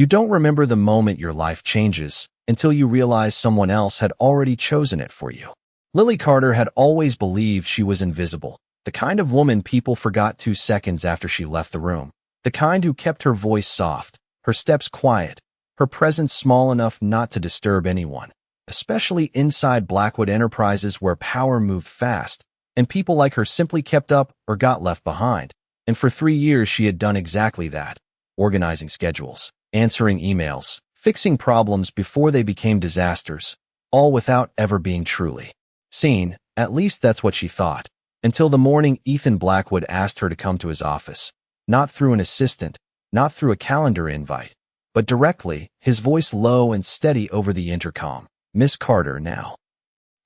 You don't remember the moment your life changes until you realize someone else had already chosen it for you. Lily Carter had always believed she was invisible, the kind of woman people forgot 2 seconds after she left the room, the kind who kept her voice soft, her steps quiet, her presence small enough not to disturb anyone, especially inside Blackwood Enterprises where power moved fast, and people like her simply kept up or got left behind. And for 3 years she had done exactly that, organizing schedules, answering emails, fixing problems before they became disasters, all without ever being truly seen. At least that's what she thought, until the morning Ethan Blackwood asked her to come to his office, not through an assistant, not through a calendar invite, but directly, his voice low and steady over the intercom. "Miss Carter, now."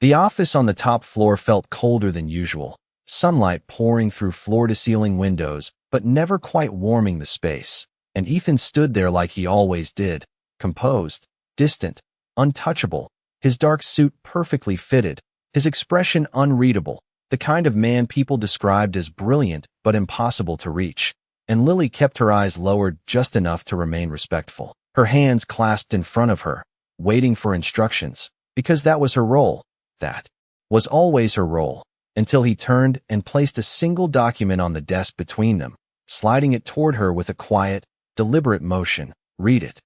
The office on the top floor felt colder than usual, sunlight pouring through floor-to-ceiling windows, but never quite warming the space. And Ethan stood there like he always did, composed, distant, untouchable, his dark suit perfectly fitted, his expression unreadable, the kind of man people described as brilliant but impossible to reach. And Lily kept her eyes lowered just enough to remain respectful, her hands clasped in front of her, waiting for instructions, because that was her role. That was always her role, until he turned and placed a single document on the desk between them, sliding it toward her with a quiet, deliberate motion. "Read it."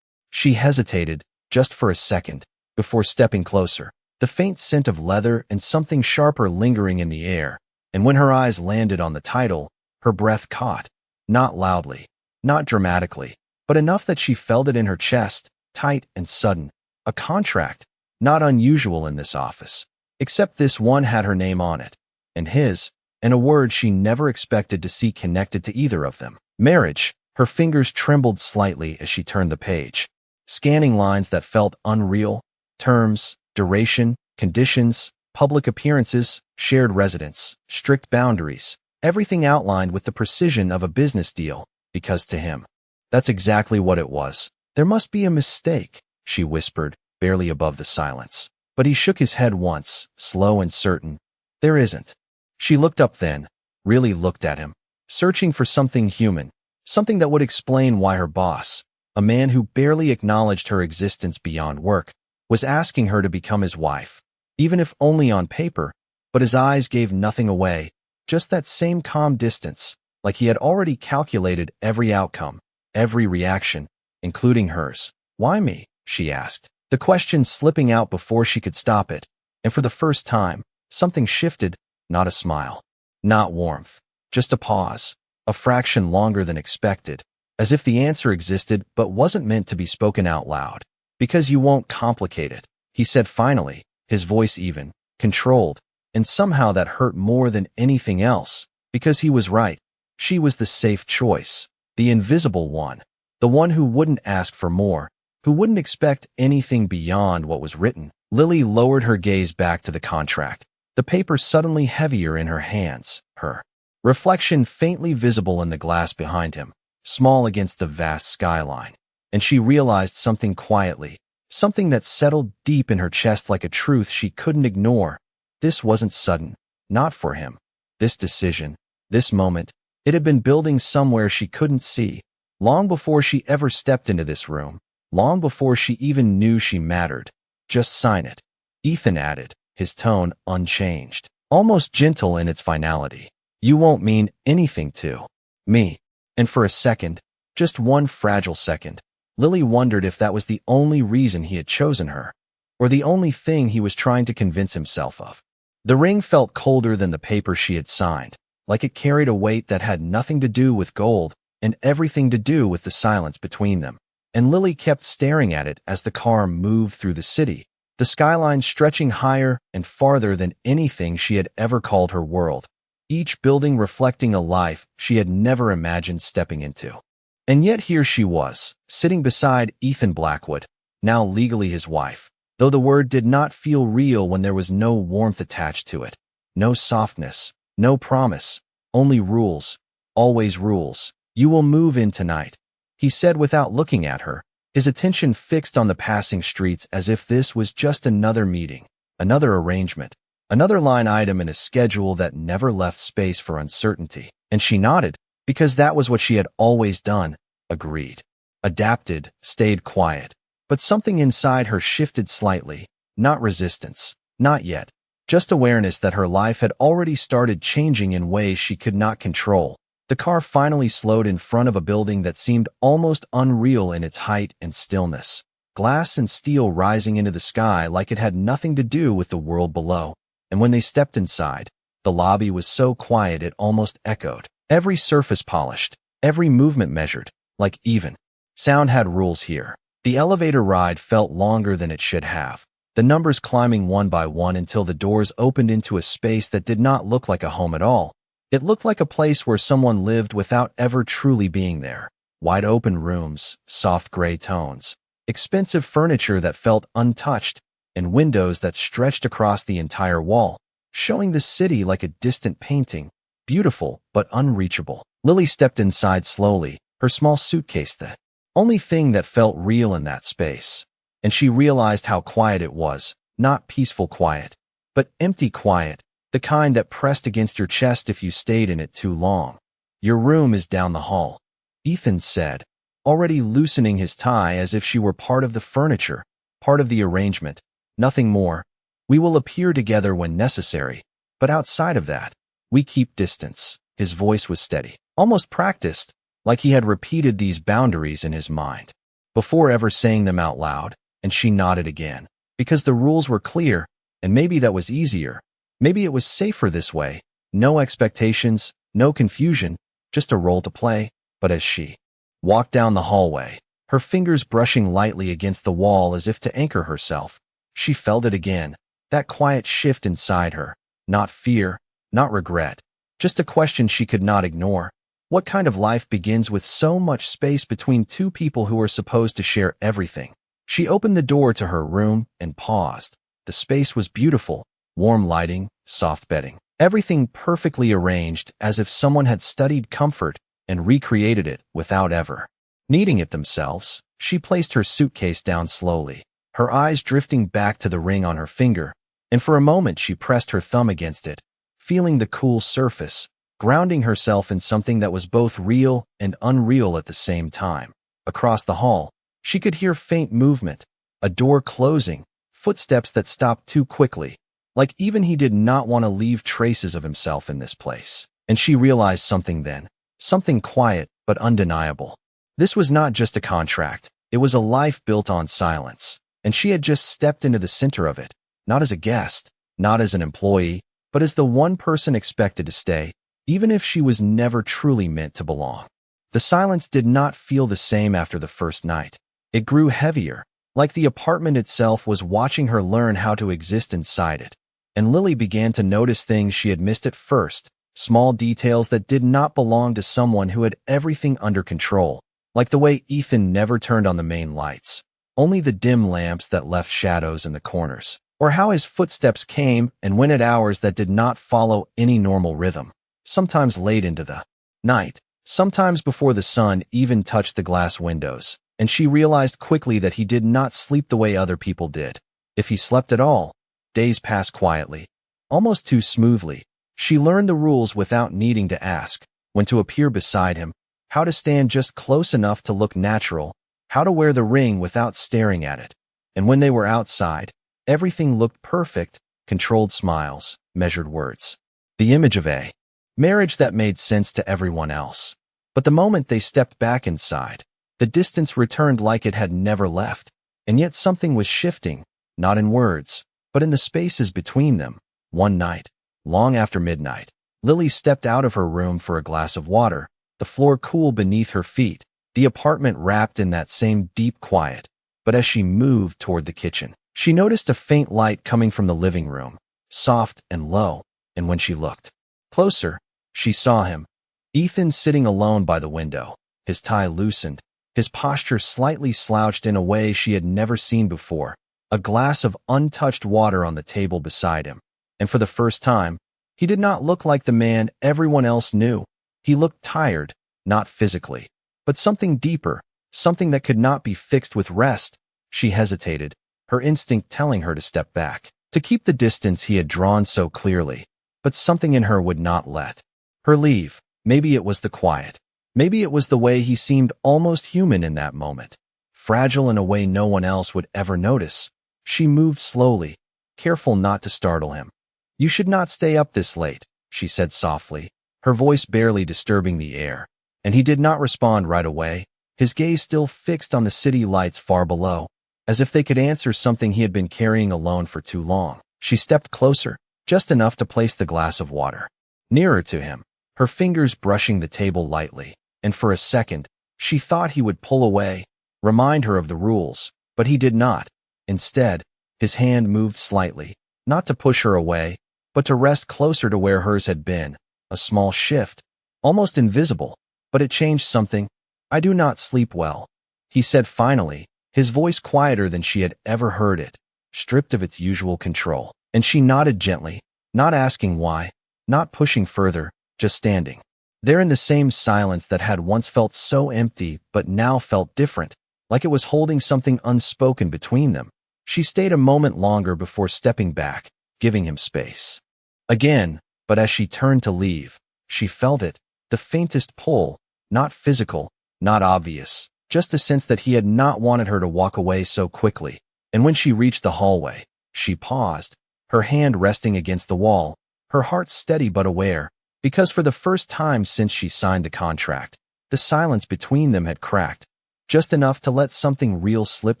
She hesitated, just for a second, before stepping closer, the faint scent of leather and something sharper lingering in the air, and when her eyes landed on the title, her breath caught, not loudly, not dramatically, but enough that she felt it in her chest, tight and sudden. A contract, not unusual in this office, except this one had her name on it, and his, and a word she never expected to see connected to either of them. Marriage. Her fingers trembled slightly as she turned the page, scanning lines that felt unreal, terms, duration, conditions, public appearances, shared residence, strict boundaries, everything outlined with the precision of a business deal, because to him, that's exactly what it was. "There must be a mistake," she whispered, barely above the silence. But he shook his head once, slow and certain. "There isn't." She looked up then, really looked at him, searching for something human, something that would explain why her boss, a man who barely acknowledged her existence beyond work, was asking her to become his wife, even if only on paper. But his eyes gave nothing away, just that same calm distance, like he had already calculated every outcome, every reaction, including hers. "Why me?" she asked, the question slipping out before she could stop it, and for the first time, something shifted, not a smile, not warmth, just a pause. A fraction longer than expected, as if the answer existed but wasn't meant to be spoken out loud. "Because you won't complicate it," he said finally, his voice even, controlled, and somehow that hurt more than anything else, because he was right. She was the safe choice, the invisible one, the one who wouldn't ask for more, who wouldn't expect anything beyond what was written. Lily lowered her gaze back to the contract, the paper suddenly heavier in her hands, her reflection faintly visible in the glass behind him, small against the vast skyline. And she realized something quietly, something that settled deep in her chest like a truth she couldn't ignore. This wasn't sudden, not for him. This decision, this moment, it had been building somewhere she couldn't see, long before she ever stepped into this room, long before she even knew she mattered. "Just sign it," Ethan added, his tone unchanged, almost gentle in its finality. "You won't mean anything to me." And for a second, just one fragile second, Lily wondered if that was the only reason he had chosen her, or the only thing he was trying to convince himself of. The ring felt colder than the paper she had signed, like it carried a weight that had nothing to do with gold and everything to do with the silence between them. And Lily kept staring at it as the car moved through the city, the skyline stretching higher and farther than anything she had ever called her world, each building reflecting a life she had never imagined stepping into. And yet here she was, sitting beside Ethan Blackwood, now legally his wife, though the word did not feel real when there was no warmth attached to it, no softness, no promise, only rules, always rules. "You will move in tonight," he said without looking at her, his attention fixed on the passing streets as if this was just another meeting, another arrangement, another line item in a schedule that never left space for uncertainty. And she nodded, because that was what she had always done, agreed. adapted, stayed quiet. But something inside her shifted slightly. Not resistance. Not yet. Just awareness that her life had already started changing in ways she could not control. The car finally slowed in front of a building that seemed almost unreal in its height and stillness. Glass and steel rising into the sky like it had nothing to do with the world below. And when they stepped inside, the lobby was so quiet it almost echoed. Every surface polished, every movement measured, like even. Sound had rules here. The elevator ride felt longer than it should have. The numbers climbing one by one until the doors opened into a space that did not look like a home at all. It looked like a place where someone lived without ever truly being there. Wide open rooms, soft gray tones, expensive furniture that felt untouched, and windows that stretched across the entire wall, showing the city like a distant painting, beautiful but unreachable. Lily stepped inside slowly, her small suitcase the only thing that felt real in that space. And she realized how quiet it was, not peaceful quiet, but empty quiet, the kind that pressed against your chest if you stayed in it too long. "Your room is down the hall," Ethan said, already loosening his tie as if she were part of the furniture, part of the arrangement, nothing more. "We will appear together when necessary, but outside of that, we keep distance." His voice was steady, almost practiced, like he had repeated these boundaries in his mind, before ever saying them out loud, and she nodded again, because the rules were clear, and maybe that was easier. Maybe it was safer this way. No expectations, no confusion, just a role to play. But as she walked down the hallway, her fingers brushing lightly against the wall as if to anchor herself, she felt it again, that quiet shift inside her. Not fear, not regret, just a question she could not ignore. What kind of life begins with so much space between two people who are supposed to share everything? She opened the door to her room and paused. The space was beautiful, warm lighting, soft bedding, everything perfectly arranged as if someone had studied comfort and recreated it without ever needing it themselves. She placed her suitcase down slowly, her eyes drifting back to the ring on her finger, and for a moment she pressed her thumb against it, feeling the cool surface, grounding herself in something that was both real and unreal at the same time. Across the hall, she could hear faint movement, a door closing, footsteps that stopped too quickly, like even he did not want to leave traces of himself in this place. And she realized something then, something quiet but undeniable. This was not just a contract, it was a life built on silence, and she had just stepped into the center of it, not as a guest, not as an employee, but as the one person expected to stay, even if she was never truly meant to belong. The silence did not feel the same after the first night. It grew heavier, like the apartment itself was watching her learn how to exist inside it. And Lily began to notice things she had missed at first, small details that did not belong to someone who had everything under control, like the way Ethan never turned on the main lights, only the dim lamps that left shadows in the corners, or how his footsteps came and went at hours that did not follow any normal rhythm, sometimes late into the night, sometimes before the sun even touched the glass windows, and she realized quickly that he did not sleep the way other people did. If he slept at all, days passed quietly, almost too smoothly. She learned the rules without needing to ask, when to appear beside him, how to stand just close enough to look natural, how to wear the ring without staring at it. And when they were outside, everything looked perfect, controlled smiles, measured words. The image of a marriage that made sense to everyone else. But the moment they stepped back inside, the distance returned like it had never left, and yet something was shifting, not in words, but in the spaces between them. One night, long after midnight, Lily stepped out of her room for a glass of water, the floor cool beneath her feet, the apartment wrapped in that same deep quiet. But as she moved toward the kitchen, she noticed a faint light coming from the living room, soft and low, and when she looked closer, she saw him, Ethan, sitting alone by the window, his tie loosened, his posture slightly slouched in a way she had never seen before, a glass of untouched water on the table beside him. And for the first time, he did not look like the man everyone else knew. He looked tired, not physically, but something deeper, something that could not be fixed with rest. She hesitated, her instinct telling her to step back, to keep the distance he had drawn so clearly. But something in her would not let her leave. Maybe it was the quiet. Maybe it was the way he seemed almost human in that moment, fragile in a way no one else would ever notice. She moved slowly, careful not to startle him. "You should not stay up this late," she said softly, her voice barely disturbing the air. And he did not respond right away, his gaze still fixed on the city lights far below, as if they could answer something he had been carrying alone for too long. She stepped closer, just enough to place the glass of water nearer to him, her fingers brushing the table lightly, and for a second, she thought he would pull away, remind her of the rules, but he did not. Instead, his hand moved slightly, not to push her away, but to rest closer to where hers had been, a small shift, almost invisible, but it changed something. "I do not sleep well," he said finally, his voice quieter than she had ever heard it, stripped of its usual control. And she nodded gently, not asking why, not pushing further, just standing there in the same silence that had once felt so empty but now felt different, like it was holding something unspoken between them. She stayed a moment longer before stepping back, giving him space. Again, but as she turned to leave, she felt it, the faintest pull, not physical, not obvious, just a sense that he had not wanted her to walk away so quickly. And when she reached the hallway, she paused, her hand resting against the wall, her heart steady but aware, because for the first time since she signed the contract, the silence between them had cracked, just enough to let something real slip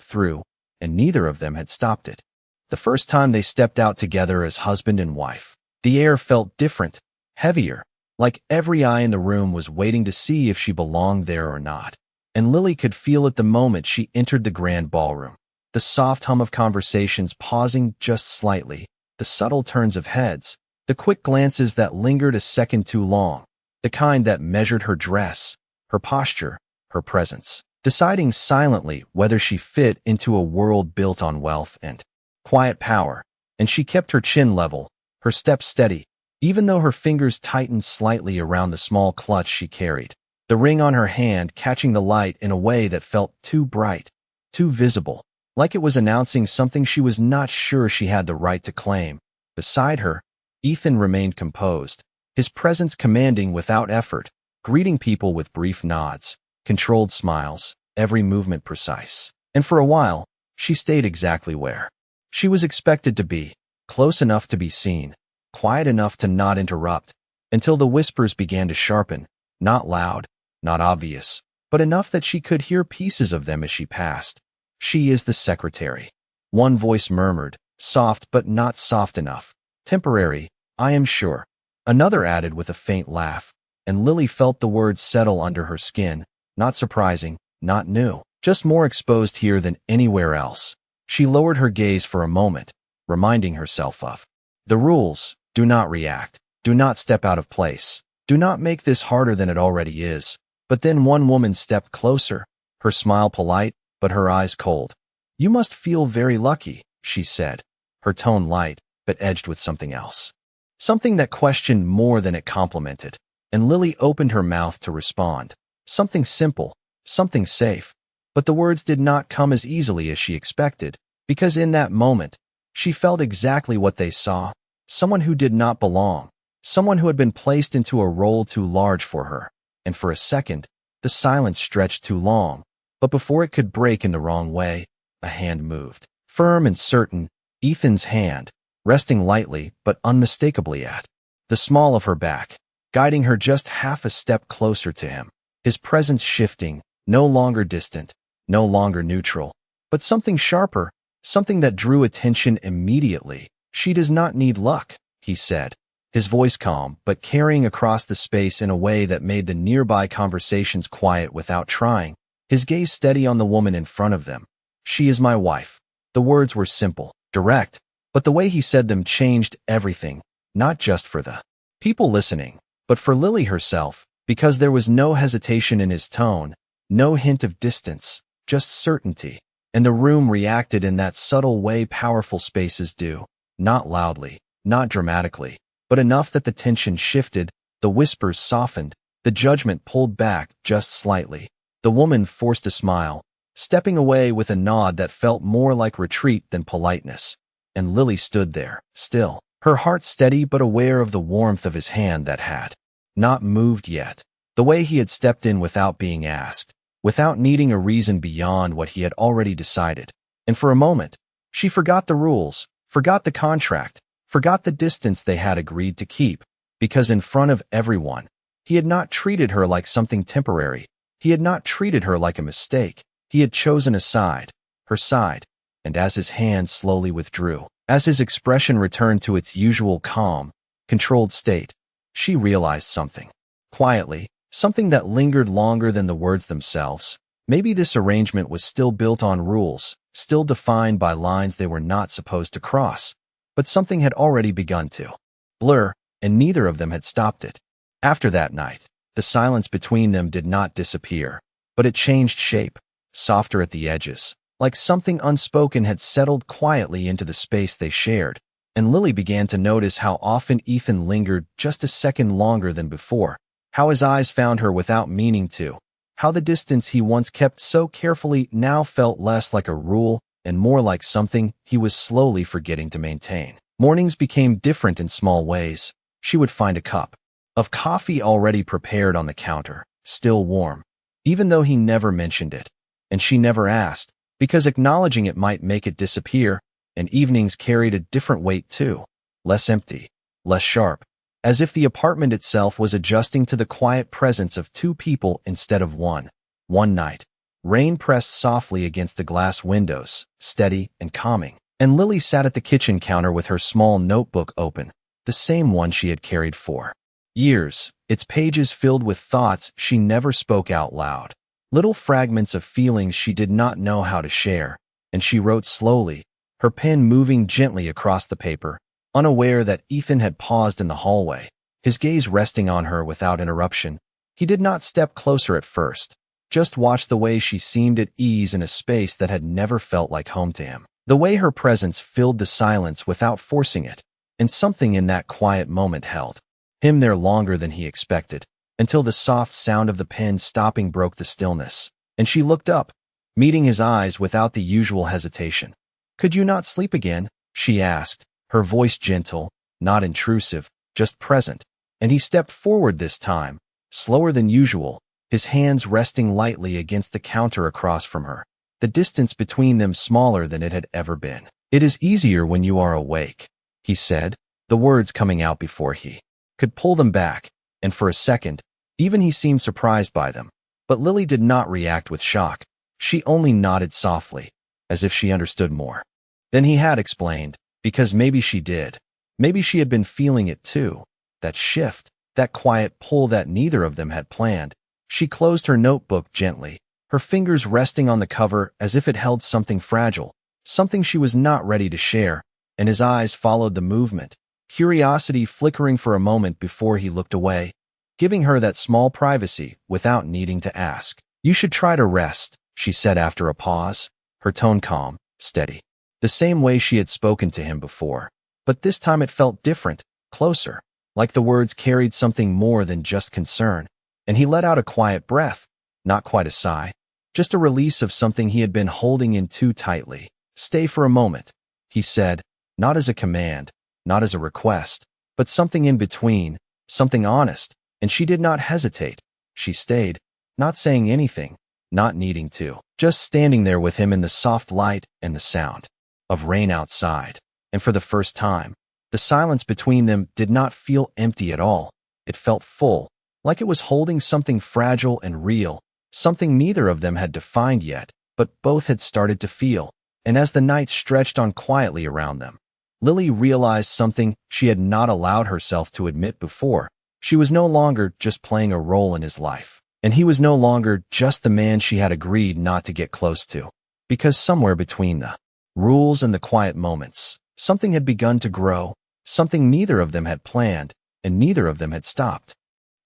through, and neither of them had stopped it. The first time they stepped out together as husband and wife, the air felt different, heavier, like every eye in the room was waiting to see if she belonged there or not. And Lily could feel it the moment she entered the grand ballroom, the soft hum of conversations pausing just slightly, the subtle turns of heads, the quick glances that lingered a second too long, the kind that measured her dress, her posture, her presence, deciding silently whether she fit into a world built on wealth and quiet power. And she kept her chin level, her steps steady, even though her fingers tightened slightly around the small clutch she carried, the ring on her hand catching the light in a way that felt too bright, too visible, like it was announcing something she was not sure she had the right to claim. Beside her, Ethan remained composed, his presence commanding without effort, greeting people with brief nods, controlled smiles, every movement precise. And for a while, she stayed exactly where she was expected to be, close enough to be seen, quiet enough to not interrupt, until the whispers began to sharpen, not loud, not obvious, but enough that she could hear pieces of them as she passed. "She is the secretary," one voice murmured, soft but not soft enough. "Temporary, I am sure," another added with a faint laugh, and Lily felt the words settle under her skin, not surprising, not new, just more exposed here than anywhere else. She lowered her gaze for a moment, reminding herself of the rules. Do not react. Do not step out of place. Do not make this harder than it already is. But then one woman stepped closer, her smile polite, but her eyes cold. "You must feel very lucky," she said, her tone light, but edged with something else. Something that questioned more than it complimented. And Lily opened her mouth to respond. Something simple, something safe. But the words did not come as easily as she expected, because in that moment, she felt exactly what they saw. Someone who did not belong. Someone who had been placed into a role too large for her. And for a second, the silence stretched too long. But before it could break in the wrong way, a hand moved. Firm and certain, Ethan's hand, resting lightly but unmistakably at the small of her back, guiding her just half a step closer to him. His presence shifting, no longer distant, no longer neutral, but something sharper, something that drew attention immediately. "She does not need luck," he said, his voice calm but carrying across the space in a way that made the nearby conversations quiet without trying, his gaze steady on the woman in front of them. "She is my wife." The words were simple, direct, but the way he said them changed everything, not just for the people listening, but for Lily herself, because there was no hesitation in his tone, no hint of distance, just certainty. And the room reacted in that subtle way powerful spaces do, not loudly, not dramatically, but enough that the tension shifted, the whispers softened, the judgment pulled back just slightly. The woman forced a smile, stepping away with a nod that felt more like retreat than politeness. And Lily stood there, still, her heart steady but aware of the warmth of his hand that had not moved yet. The way he had stepped in without being asked, without needing a reason beyond what he had already decided. And for a moment, she forgot the rules, forgot the contract, forgot the distance they had agreed to keep, because in front of everyone, he had not treated her like something temporary. He had not treated her like a mistake. He had chosen a side, her side, and as his hand slowly withdrew, as his expression returned to its usual calm, controlled state, she realized something. Quietly, something that lingered longer than the words themselves. Maybe this arrangement was still built on rules, still defined by lines they were not supposed to cross, but something had already begun to blur, and neither of them had stopped it. After that night, the silence between them did not disappear, but it changed shape, softer at the edges, like something unspoken had settled quietly into the space they shared, and Lily began to notice how often Ethan lingered just a second longer than before, how his eyes found her without meaning to, how the distance he once kept so carefully now felt less like a rule and more like something he was slowly forgetting to maintain. Mornings became different in small ways. She would find a cup of coffee already prepared on the counter, still warm, even though he never mentioned it, and she never asked, because acknowledging it might make it disappear, and evenings carried a different weight too, less empty, less sharp, as if the apartment itself was adjusting to the quiet presence of two people instead of one. One night, rain pressed softly against the glass windows, steady and calming, and Lily sat at the kitchen counter with her small notebook open, the same one she had carried for years, its pages filled with thoughts she never spoke out loud, little fragments of feelings she did not know how to share, and she wrote slowly, her pen moving gently across the paper, unaware that Ethan had paused in the hallway, his gaze resting on her without interruption. He did not step closer at first, just watched the way she seemed at ease in a space that had never felt like home to him, the way her presence filled the silence without forcing it, and something in that quiet moment held him there longer than he expected, until the soft sound of the pen stopping broke the stillness, and she looked up, meeting his eyes without the usual hesitation. "Could you not sleep again?" she asked, her voice gentle, not intrusive, just present, and he stepped forward this time, slower than usual, his hands resting lightly against the counter across from her, the distance between them smaller than it had ever been. "It is easier when you are awake," he said, the words coming out before he could pull them back, and for a second, even he seemed surprised by them. But Lily did not react with shock. She only nodded softly, as if she understood more than he had explained, because maybe she did. Maybe she had been feeling it too, that shift, that quiet pull that neither of them had planned. She closed her notebook gently, her fingers resting on the cover as if it held something fragile, something she was not ready to share, and his eyes followed the movement, curiosity flickering for a moment before he looked away, giving her that small privacy without needing to ask. "You should try to rest," she said after a pause, her tone calm, steady, the same way she had spoken to him before. But this time it felt different, closer, like the words carried something more than just concern, and he let out a quiet breath, not quite a sigh, just a release of something he had been holding in too tightly. "Stay for a moment," he said, not as a command, not as a request, but something in between, something honest, and she did not hesitate. She stayed, not saying anything, not needing to, just standing there with him in the soft light and the sound of rain outside. And for the first time, the silence between them did not feel empty at all. It felt full, like it was holding something fragile and real, something neither of them had defined yet, but both had started to feel. And as the night stretched on quietly around them, Lily realized something she had not allowed herself to admit before. She was no longer just playing a role in his life, and he was no longer just the man she had agreed not to get close to. Because somewhere between the rules and the quiet moments, something had begun to grow, something neither of them had planned, and neither of them had stopped.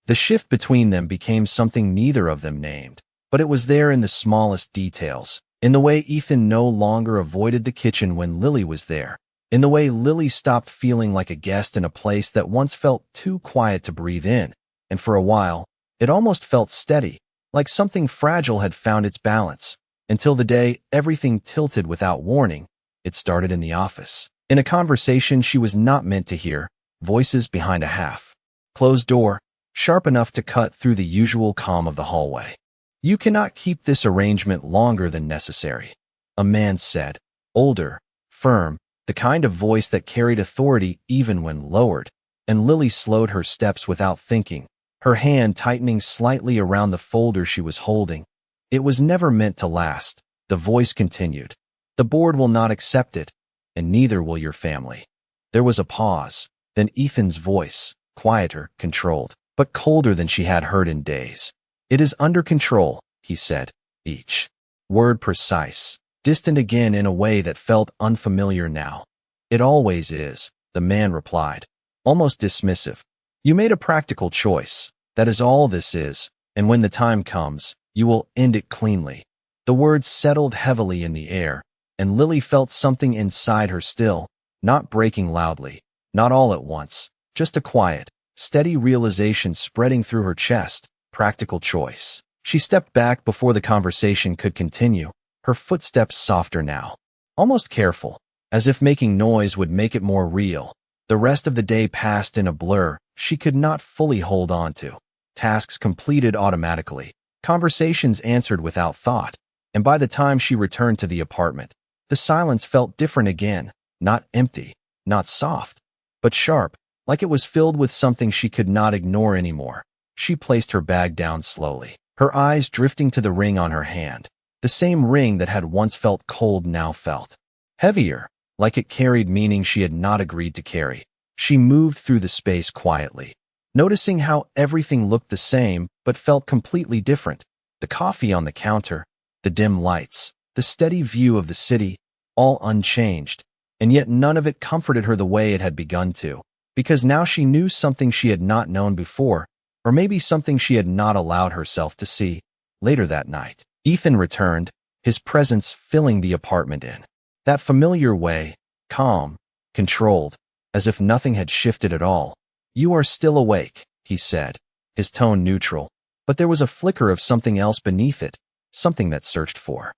The shift between them became something neither of them named, but it was there in the smallest details, in the way Ethan no longer avoided the kitchen when Lily was there, in the way Lily stopped feeling like a guest in a place that once felt too quiet to breathe in, and for a while, it almost felt steady, like something fragile had found its balance, until the day everything tilted without warning. It started in the office, in a conversation she was not meant to hear, voices behind a half-closed door. sharp enough to cut through the usual calm of the hallway. "You cannot keep this arrangement longer than necessary," a man said, older, firm, the kind of voice that carried authority even when lowered, and Lily slowed her steps without thinking, her hand tightening slightly around the folder she was holding. "It was never meant to last," the voice continued. "The board will not accept it, and neither will your family." There was a pause, then Ethan's voice, quieter, controlled, but colder than she had heard in days. "It is under control," he said, each word precise, distant again in a way that felt unfamiliar now. "It always is," the man replied, almost dismissive. "You made a practical choice. That is all this is, and when the time comes, you will end it cleanly." The words settled heavily in the air, and Lily felt something inside her still, not breaking loudly, not all at once, just a quiet, steady realization spreading through her chest. Practical choice. She stepped back before the conversation could continue, her footsteps softer now, almost careful, as if making noise would make it more real. The rest of the day passed in a blur she could not fully hold on to. Tasks completed automatically, conversations answered without thought, and by the time she returned to the apartment, the silence felt different again, not empty, not soft, but sharp, like it was filled with something she could not ignore anymore. She placed her bag down slowly, her eyes drifting to the ring on her hand. The same ring that had once felt cold now felt heavier, like it carried meaning she had not agreed to carry. She moved through the space quietly, noticing how everything looked the same but felt completely different. The coffee on the counter, the dim lights, the steady view of the city, all unchanged, and yet none of it comforted her the way it had begun to, because now she knew something she had not known before, or maybe something she had not allowed herself to see. Later that night, Ethan returned, his presence filling the apartment in that familiar way, calm, controlled, as if nothing had shifted at all. "You are still awake," he said, his tone neutral, but there was a flicker of something else beneath it, something that searched for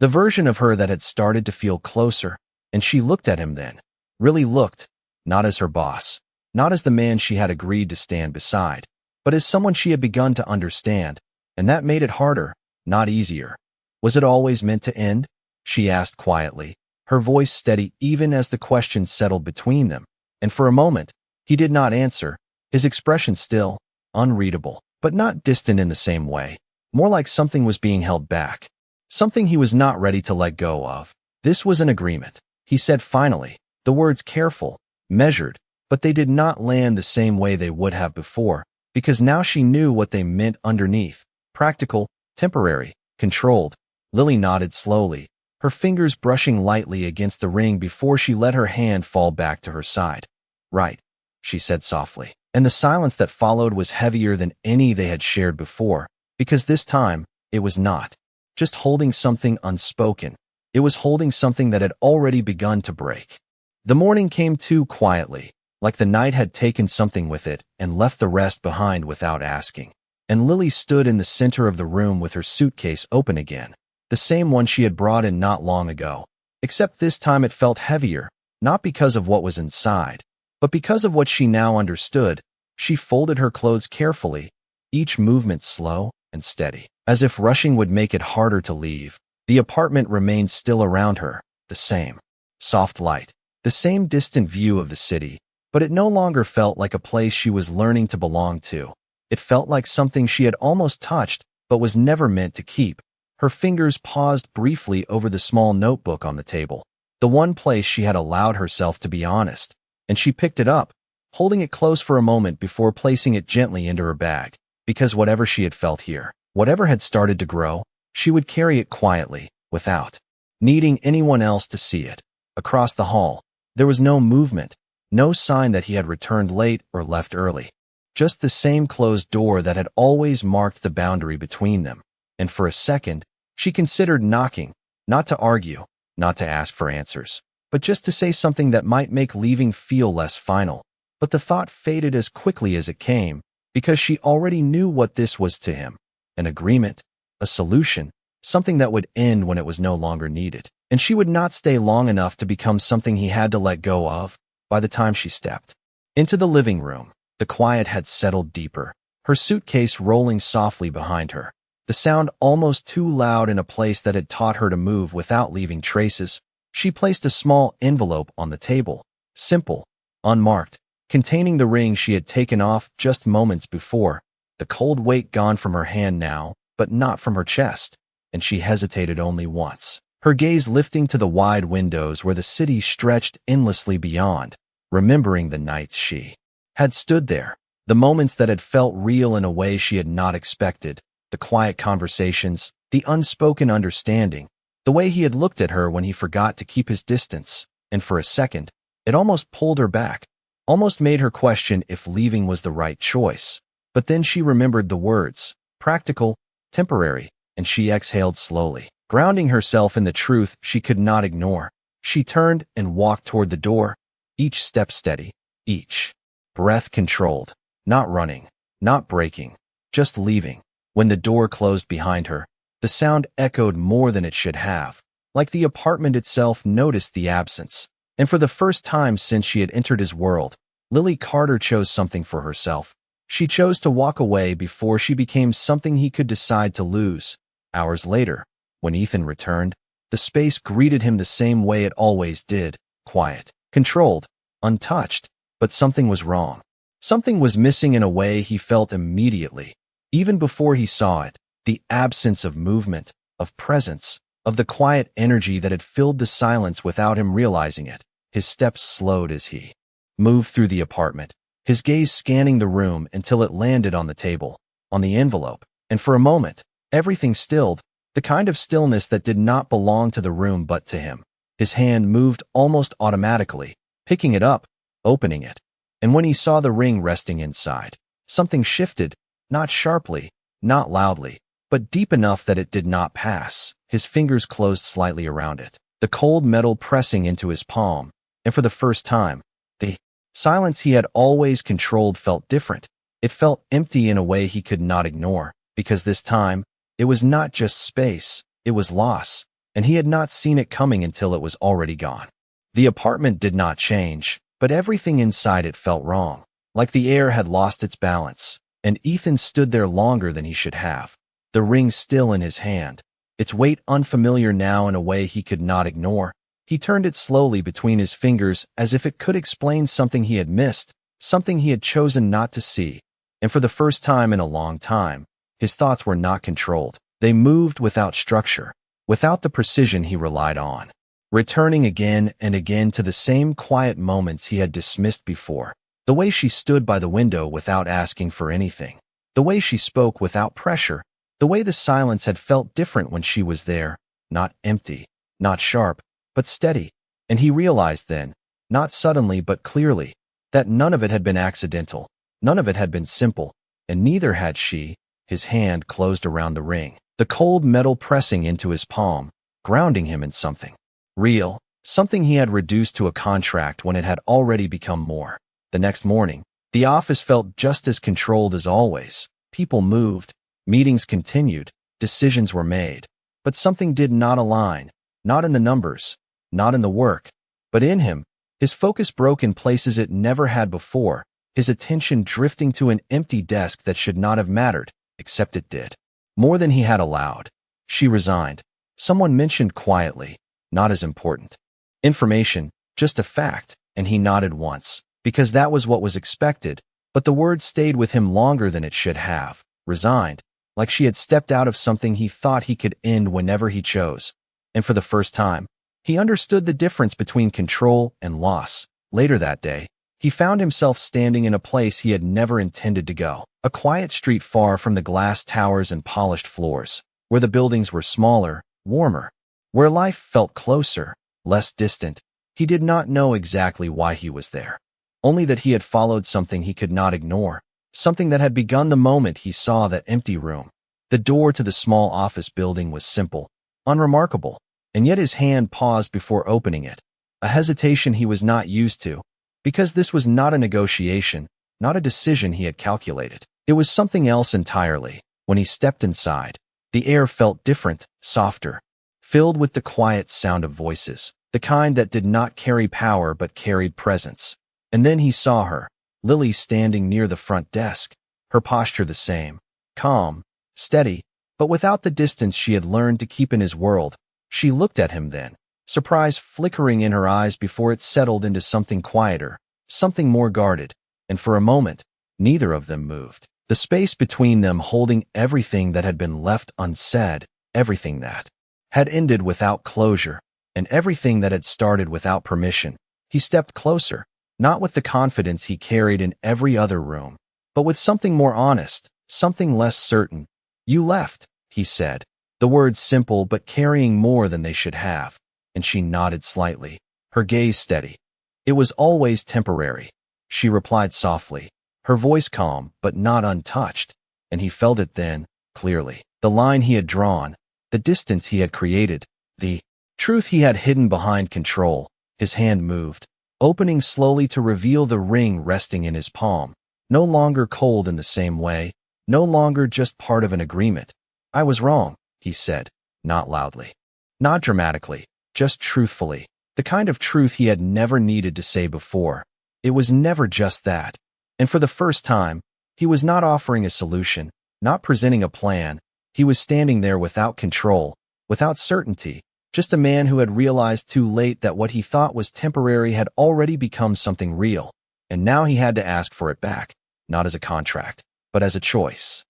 the version of her that had started to feel closer, and she looked at him then, really looked, not as her boss, not as the man she had agreed to stand beside, but as someone she had begun to understand, and that made it harder, not easier. "Was it always meant to end?" she asked quietly, her voice steady even as the question settled between them, and for a moment, he did not answer, his expression still, unreadable, but not distant in the same way, more like something was being held back, something he was not ready to let go of. "This was an agreement," he said finally, the words careful, measured, but they did not land the same way they would have before, because now she knew what they meant underneath. Practical, temporary, controlled. Lily nodded slowly, her fingers brushing lightly against the ring before she let her hand fall back to her side. "Right," she said softly, and the silence that followed was heavier than any they had shared before, because this time, it was not just holding something unspoken, it was holding something that had already begun to break. The morning came too quietly, like the night had taken something with it and left the rest behind without asking. And Lily stood in the center of the room with her suitcase open again, the same one she had brought in not long ago, except this time it felt heavier, not because of what was inside, but because of what she now understood. She folded her clothes carefully, each movement slow and steady, as if rushing would make it harder to leave. The apartment remained still around her, the same soft light, the same distant view of the city, but it no longer felt like a place she was learning to belong to. It felt like something she had almost touched, but was never meant to keep. Her fingers paused briefly over the small notebook on the table, the one place she had allowed herself to be honest, and she picked it up, holding it close for a moment before placing it gently into her bag, because whatever she had felt here, whatever had started to grow, she would carry it quietly, without needing anyone else to see it. Across the hall, there was no movement, no sign that he had returned late or left early. Just the same closed door that had always marked the boundary between them. And for a second, she considered knocking, not to argue, not to ask for answers, but just to say something that might make leaving feel less final. But the thought faded as quickly as it came, because she already knew what this was to him. An agreement, a solution, something that would end when it was no longer needed. And she would not stay long enough to become something he had to let go of. By the time she stepped into the living room, the quiet had settled deeper. her suitcase rolling softly behind her. The sound almost too loud in a place that had taught her to move without leaving traces. She placed a small envelope on the table, simple, unmarked, containing the ring she had taken off just moments before, the cold weight gone from her hand now, but not from her chest, and she hesitated only once, her gaze lifting to the wide windows where the city stretched endlessly beyond, remembering the nights she had stood there, the moments that had felt real in a way she had not expected, the quiet conversations, the unspoken understanding, the way he had looked at her when he forgot to keep his distance, and for a second, it almost pulled her back, almost made her question if leaving was the right choice. But then she remembered the words, practical, temporary, and she exhaled slowly, grounding herself in the truth she could not ignore. She turned and walked toward the door, each step steady, each breath controlled, not running, not breaking, just leaving. When the door closed behind her, the sound echoed more than it should have, like the apartment itself noticed the absence. And for the first time since she had entered his world, Lily Carter chose something for herself. She chose to walk away before she became something he could decide to lose. Hours later, when Ethan returned, the space greeted him the same way it always did, quiet, controlled, untouched, but something was wrong. Something was missing in a way he felt immediately, even before he saw it, the absence of movement, of presence, of the quiet energy that had filled the silence without him realizing it. His steps slowed as he moved through the apartment, his gaze scanning the room until it landed on the table, on the envelope, and for a moment, everything stilled, the kind of stillness that did not belong to the room but to him. His hand moved almost automatically, picking it up, opening it, and when he saw the ring resting inside, something shifted, not sharply, not loudly, but deep enough that it did not pass. His fingers closed slightly around it, the cold metal pressing into his palm, and for the first time, the silence he had always controlled felt different. It felt empty in a way he could not ignore, because this time, it was not just space, it was loss, and he had not seen it coming until it was already gone. The apartment did not change, but everything inside it felt wrong, like the air had lost its balance, and Ethan stood there longer than he should have, the ring still in his hand, its weight unfamiliar now in a way he could not ignore. He turned it slowly between his fingers as if it could explain something he had missed, something he had chosen not to see, and for the first time in a long time, his thoughts were not controlled. They moved without structure, without the precision he relied on, returning again and again to the same quiet moments he had dismissed before. The way she stood by the window without asking for anything, the way she spoke without pressure, the way the silence had felt different when she was there, not empty, not sharp, but steady. And he realized then, not suddenly but clearly, that none of it had been accidental, none of it had been simple, and neither had she. His hand closed around the ring, the cold metal pressing into his palm, grounding him in something real, something he had reduced to a contract when it had already become more. The next morning, the office felt just as controlled as always. People moved, meetings continued, decisions were made. But something did not align, not in the numbers, not in the work, but in him. His focus broke in places it never had before, his attention drifting to an empty desk that should not have mattered, except it did. More than he had allowed. She resigned. Someone mentioned quietly, not as important. Information, just a fact, and he nodded once, because that was what was expected, but the word stayed with him longer than it should have. Resigned, like she had stepped out of something he thought he could end whenever he chose. And for the first time, he understood the difference between control and loss. Later that day, he found himself standing in a place he had never intended to go, a quiet street far from the glass towers and polished floors, where the buildings were smaller, warmer, where life felt closer, less distant. He did not know exactly why he was there, only that he had followed something he could not ignore, something that had begun the moment he saw that empty room. The door to the small office building was simple, unremarkable, and yet his hand paused before opening it, a hesitation he was not used to, because this was not a negotiation, not a decision he had calculated. It was something else entirely. When he stepped inside, the air felt different, softer, filled with the quiet sound of voices, the kind that did not carry power but carried presence. And then he saw her, Lily, standing near the front desk, her posture the same, calm, steady, but without the distance she had learned to keep in his world. She looked at him then, surprise flickering in her eyes before it settled into something quieter, something more guarded, and for a moment, neither of them moved. The space between them holding everything that had been left unsaid, everything that had ended without closure, and everything that had started without permission. He stepped closer, not with the confidence he carried in every other room, but with something more honest, something less certain. "You left," he said, the words simple but carrying more than they should have, and she nodded slightly, her gaze steady. "It was always temporary," she replied softly, her voice calm but not untouched, and he felt it then, clearly. The line he had drawn, the distance he had created, the truth he had hidden behind control. His hand moved, opening slowly to reveal the ring resting in his palm, no longer cold in the same way, no longer just part of an agreement. "I was wrong," he said, not loudly, not dramatically, just truthfully, the kind of truth he had never needed to say before. It was never just that. And for the first time, he was not offering a solution, not presenting a plan. He was standing there without control, without certainty, just a man who had realized too late that what he thought was temporary had already become something real, and now he had to ask for it back, not as a contract, but as a choice.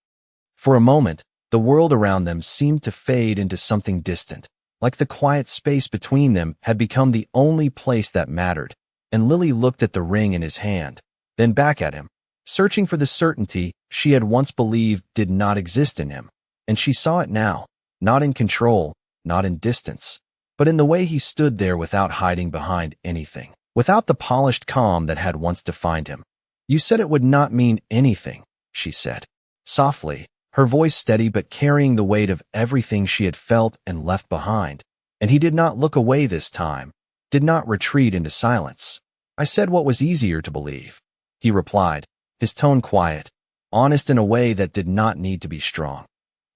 For a moment, the world around them seemed to fade into something distant, like the quiet space between them had become the only place that mattered, and Lily looked at the ring in his hand, then back at him, searching for the certainty she had once believed did not exist in him, and she saw it now, not in control, not in distance, but in the way he stood there without hiding behind anything, without the polished calm that had once defined him. "You said it would not mean anything," she said, softly, her voice steady but carrying the weight of everything she had felt and left behind. And he did not look away this time, did not retreat into silence. "I said what was easier to believe," he replied, his tone quiet, honest in a way that did not need to be strong.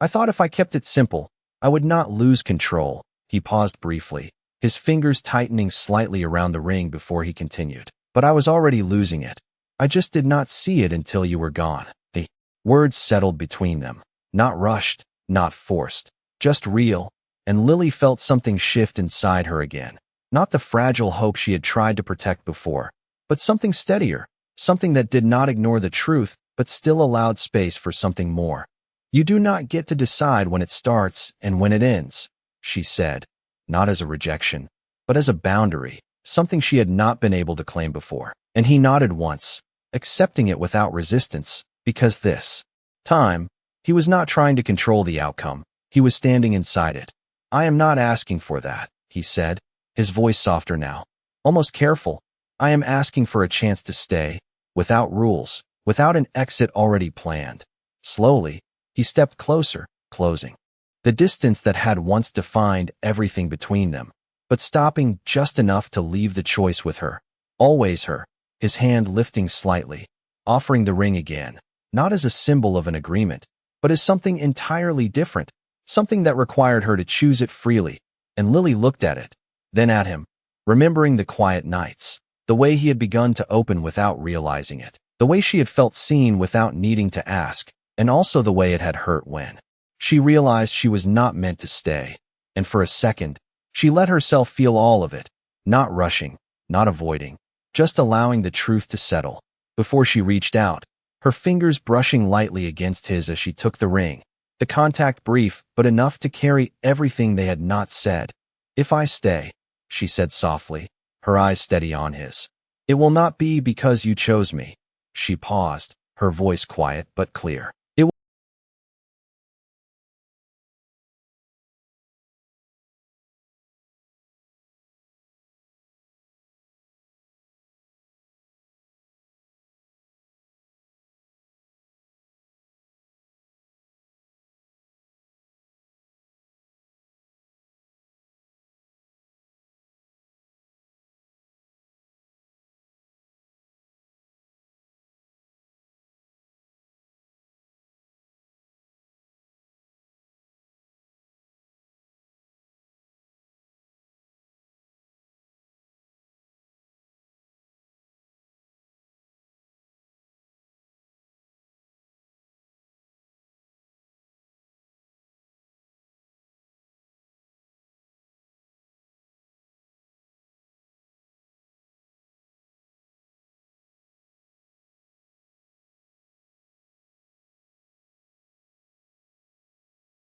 "I thought if I kept it simple, I would not lose control." He paused briefly, his fingers tightening slightly around the ring before he continued. "But I was already losing it. I just did not see it until you were gone." The words settled between them, not rushed, not forced, just real, and Lily felt something shift inside her again. Not the fragile hope she had tried to protect before, but something steadier, something that did not ignore the truth, but still allowed space for something more. "You do not get to decide when it starts and when it ends," she said, not as a rejection, but as a boundary, something she had not been able to claim before. And he nodded once, accepting it without resistance, because this time, he was not trying to control the outcome, he was standing inside it. "I am not asking for that," he said, his voice softer now, almost careful. "I am asking for a chance to stay, without rules, without an exit already planned." Slowly, he stepped closer, closing the distance that had once defined everything between them, but stopping just enough to leave the choice with her, always her, his hand lifting slightly, offering the ring again, not as a symbol of an agreement, but as something entirely different, something that required her to choose it freely. And Lily looked at it, then at him, remembering the quiet nights, the way he had begun to open without realizing it, the way she had felt seen without needing to ask, and also the way it had hurt when she realized she was not meant to stay. And for a second, she let herself feel all of it, not rushing, not avoiding, just allowing the truth to settle. Before she reached out, her fingers brushing lightly against his as she took the ring, the contact brief but enough to carry everything they had not said. "If I stay," she said softly, her eyes steady on his, "it will not be because you chose me." She paused, her voice quiet but clear.